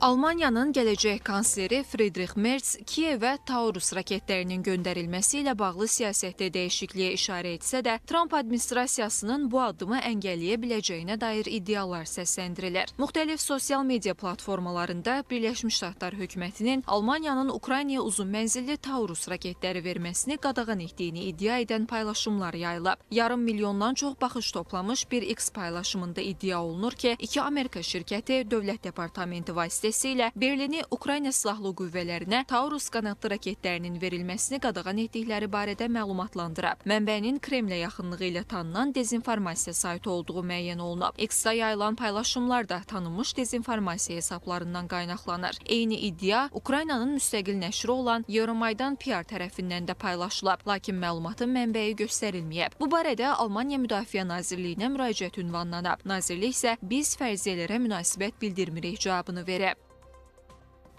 Almaniyanın gələcək kansleri Friedrich Merz Kiyevə Taurus raketlərinin göndərilməsi ilə bağlı siyasətdə dəyişikliyə işarə etsə də, Trump administrasiyasının bu addımı əngəlləyə biləcəyinə dair iddialar səsləndirilir. Müxtəlif sosial media platformalarında Birləşmiş Ştatlar hökumətinin Almaniyanın Ukraynaya uzun mənzilli Taurus raketləri verməsini qadağan etdiyini iddia edən paylaşımlar yayılıb. Yarım milyondan çox baxış toplamış bir X paylaşımında iddia olunur ki, iki Amerika şirkəti Dövlət Departamenti vasitəsilə Berlini Ukrayna silahlı qüvvələrinə Taurus qanadlı raketlərinin verilməsini qadağan etdikləri barədə məlumatlandırıb. Mənbənin Kremlə yaxınlığı ilə tanınan dezinformasiya saytı olduğu müəyyən olunub. X-da yayılan paylaşımlar da tanınmış dezinformasiya hesablarından qaynaqlanır. Eyni iddia Ukraynanın müstəqil nəşri olan Euromaidan PR tərəfindən də paylaşılıb, lakin məlumatın mənbəyi göstərilməyib. Bu barədə Almaniya Müdafiə Nazirliyinə müraciət ünvanlanıb. Nazirlik isə biz fərziyələrə münasibət bildirmirik cavabını verib.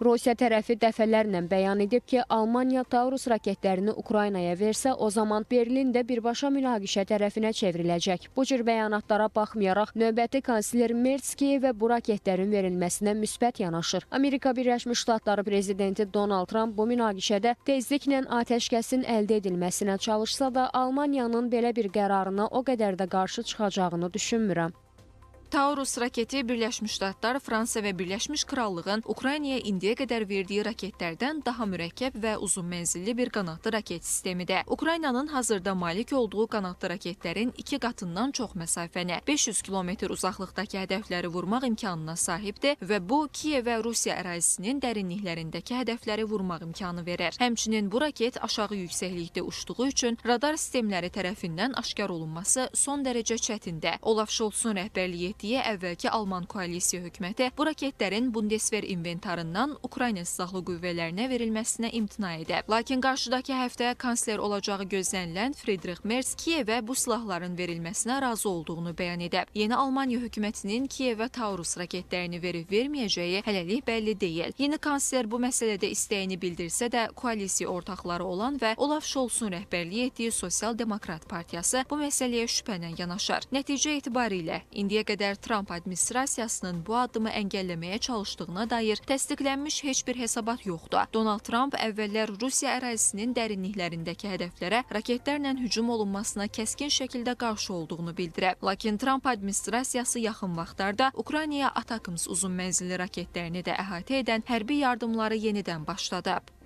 Rusiya tərəfi dəfələrlə bəyan edib ki, Almaniya Taurus raketlərini Ukraynaya versə, o zaman Berlin də birbaşa münaqişə tərəfinə çevriləcək. Bu cür bəyanatlara baxmayaraq, növbəti kansler Merz Kiyevə bu raketlərin verilməsinə müsbət yanaşır. Amerika Birləşmiş Ştatları prezidenti Donald Trump bu münaqişədə tezliklə atəşkəsin əldə edilməsinə çalışsa da, Almaniyanın belə bir qərarına o qədər də qarşı çıxacağını düşünmürəm. Taurus raketi Birləşmiş Ştatlar, Fransa və Birləşmiş Krallığın Ukraynaya indiyə qədər verdiyi raketlərdən daha mürəkkəb və uzun mənzilli bir qanadlı raket sistemidir. Ukraynanın hazırda malik olduğu qanadlı raketlərin 2 qatından çox məsafəni, 500 kilometr uzaqlıqdakı hədəfləri vurmaq imkanına sahibdir və bu, Kiyev və Rusiya ərazisinin dərinliklərindəki hədəfləri vurmaq imkanı verir. Həmçinin bu raket aşağı yüksəklikdə uçduğu üçün radar sistemləri tərəfindən aşkar olunması son dərəcə çətindir. Olaf Scholz'un rəhbərliyi etdiyi əvvəlki Alman koalisiya hökuməti bu raketlərin Bundeswehr inventarından Ukrayna silahlı qüvvələrinə verilməsinə imtina edib. Lakin qarşıdakı həftə kansler olacağı gözlənilən Friedrich Merz Kiyevə bu silahların verilməsinə razı olduğunu bəyan edib. Yeni Almaniya hökumətinin Kiyevə Taurus raketlərini verib-verməyəcəyi hələlik bəlli deyil. Yeni kansler bu məsələdə istəyini bildirsə də, koalisiya ortaqları olan və Olaf Scholz'un rəhbərliyi etdiyi Sosial Demokrat Partiyası bu məsələyə şübhənə yanaşır. Nəticə etibarilə, indiyə qədər Trump administrasiyasının bu addımı əngəlləməyə çalışdığına dair təsdiqlənmiş heç bir hesabat yoxdur. Donald Trump əvvəllər Rusiya ərazisinin dərinliklərindəki hədəflərə raketlərlə hücum olunmasına kəskin şəkildə qarşı olduğunu bildirib. Lakin Trump administrasiyası yaxın vaxtlarda Ukraynaya Atakms uzun mənzilli raketlərini də əhatə edən hərbi yardımları yenidən başladıb.